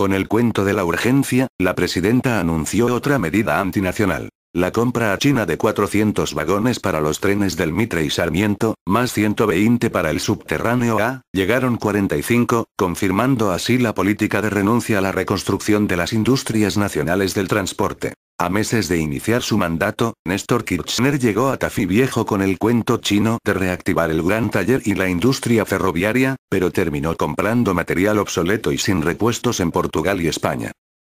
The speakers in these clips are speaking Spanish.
Con el cuento de la urgencia, la presidenta anunció otra medida antinacional. La compra a China de 400 vagones para los trenes del Mitre y Sarmiento, más 120 para el subterráneo A, llegaron 45, confirmando así la política de renuncia a la reconstrucción de las industrias nacionales del transporte. A meses de iniciar su mandato, Néstor Kirchner llegó a Tafí Viejo con el cuento chino de reactivar el gran taller y la industria ferroviaria, pero terminó comprando material obsoleto y sin repuestos en Portugal y España.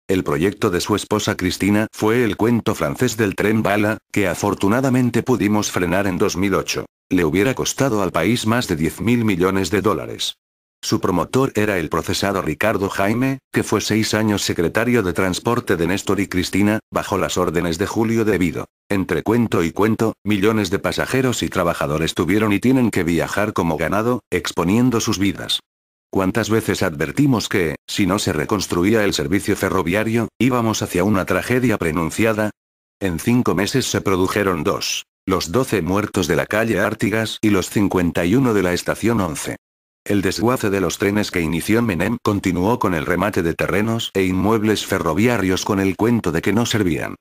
El proyecto de su esposa Cristina fue el cuento francés del tren bala, que afortunadamente pudimos frenar en 2008. Le hubiera costado al país más de 10.000 millones de dólares. Su promotor era el procesado Ricardo Jaime, que fue 6 años secretario de Transporte de Néstor y Cristina, bajo las órdenes de Julio de Vido. Entre cuento y cuento, millones de pasajeros y trabajadores tuvieron y tienen que viajar como ganado, exponiendo sus vidas. ¿Cuántas veces advertimos que, si no se reconstruía el servicio ferroviario, íbamos hacia una tragedia preanunciada? En 5 meses se produjeron 2. Los 12 muertos de la calle Artigas y los 51 de la estación 11. El desguace de los trenes que inició Menem continuó con el remate de terrenos e inmuebles ferroviarios con el cuento de que no servían.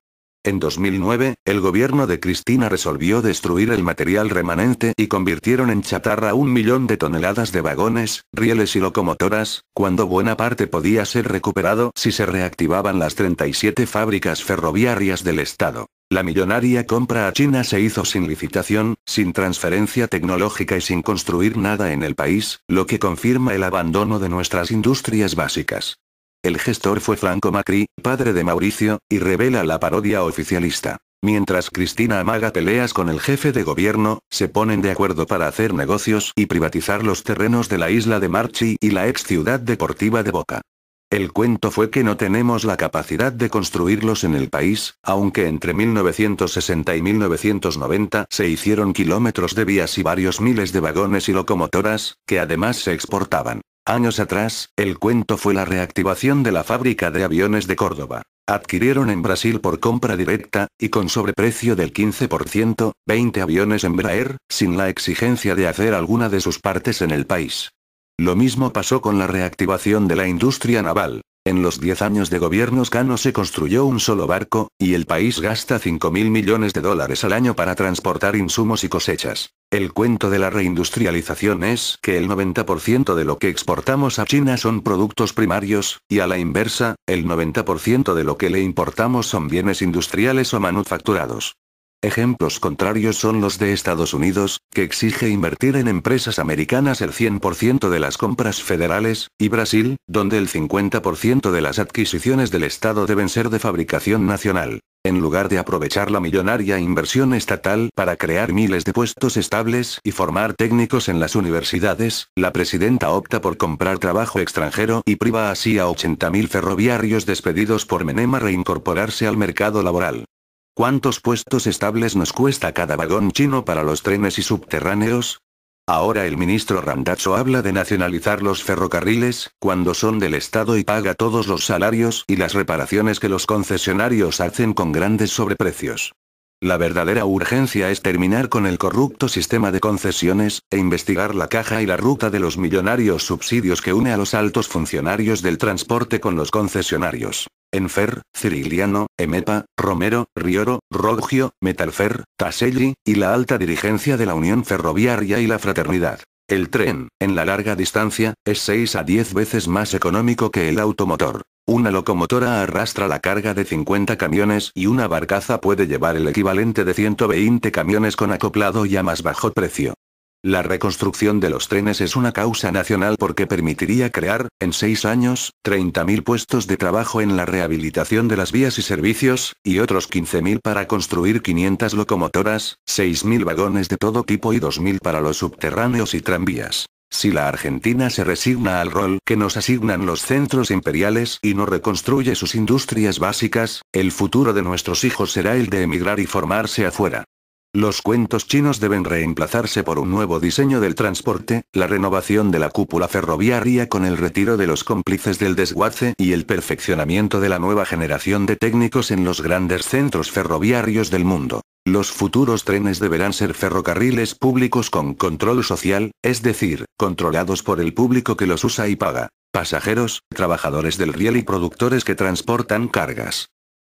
En 2009, el gobierno de Cristina resolvió destruir el material remanente y convirtieron en chatarra 1 millón de toneladas de vagones, rieles y locomotoras, cuando buena parte podía ser recuperado si se reactivaban las 37 fábricas ferroviarias del Estado. La millonaria compra a China se hizo sin licitación, sin transferencia tecnológica y sin construir nada en el país, lo que confirma el abandono de nuestras industrias básicas. El gestor fue Franco Macri, padre de Mauricio, y revela la parodia oficialista. Mientras Cristina amaga peleas con el jefe de gobierno, se ponen de acuerdo para hacer negocios y privatizar los terrenos de la isla de Marchi y la ex ciudad deportiva de Boca. El cuento fue que no tenemos la capacidad de construirlos en el país, aunque entre 1960 y 1990 se hicieron kilómetros de vías y varios miles de vagones y locomotoras, que además se exportaban. Años atrás, el cuento fue la reactivación de la fábrica de aviones de Córdoba. Adquirieron en Brasil por compra directa, y con sobreprecio del 15%, 20 aviones Embraer, sin la exigencia de hacer alguna de sus partes en el país. Lo mismo pasó con la reactivación de la industria naval. En los 10 años de gobiernos Cano se construyó un solo barco, y el país gasta 5.000 millones de dólares al año para transportar insumos y cosechas. El cuento de la reindustrialización es que el 90% de lo que exportamos a China son productos primarios, y a la inversa, el 90% de lo que le importamos son bienes industriales o manufacturados. Ejemplos contrarios son los de Estados Unidos, que exige invertir en empresas americanas el 100% de las compras federales, y Brasil, donde el 50% de las adquisiciones del Estado deben ser de fabricación nacional. En lugar de aprovechar la millonaria inversión estatal para crear miles de puestos estables y formar técnicos en las universidades, la presidenta opta por comprar trabajo extranjero y priva así a 80.000 ferroviarios despedidos por Menem a reincorporarse al mercado laboral. ¿Cuántos puestos estables nos cuesta cada vagón chino para los trenes y subterráneos? Ahora el ministro Randazzo habla de nacionalizar los ferrocarriles, cuando son del Estado y paga todos los salarios y las reparaciones que los concesionarios hacen con grandes sobreprecios. La verdadera urgencia es terminar con el corrupto sistema de concesiones, e investigar la caja y la ruta de los millonarios subsidios que une a los altos funcionarios del transporte con los concesionarios. Enfer, Cirigliano, Emepa, Romero, Rioro, Roggio, Metalfer, Taselli, y la alta dirigencia de la Unión Ferroviaria y la Fraternidad. El tren, en la larga distancia, es 6 a 10 veces más económico que el automotor. Una locomotora arrastra la carga de 50 camiones y una barcaza puede llevar el equivalente de 120 camiones con acoplado y a más bajo precio. La reconstrucción de los trenes es una causa nacional porque permitiría crear, en 6 años, 30.000 puestos de trabajo en la rehabilitación de las vías y servicios, y otros 15.000 para construir 500 locomotoras, 6.000 vagones de todo tipo y 2.000 para los subterráneos y tranvías. Si la Argentina se resigna al rol que nos asignan los centros imperiales y no reconstruye sus industrias básicas, el futuro de nuestros hijos será el de emigrar y formarse afuera. Los cuentos chinos deben reemplazarse por un nuevo diseño del transporte, la renovación de la cúpula ferroviaria con el retiro de los cómplices del desguace y el perfeccionamiento de la nueva generación de técnicos en los grandes centros ferroviarios del mundo. Los futuros trenes deberán ser ferrocarriles públicos con control social, es decir, controlados por el público que los usa y paga. pasajeros, trabajadores del riel y productores que transportan cargas.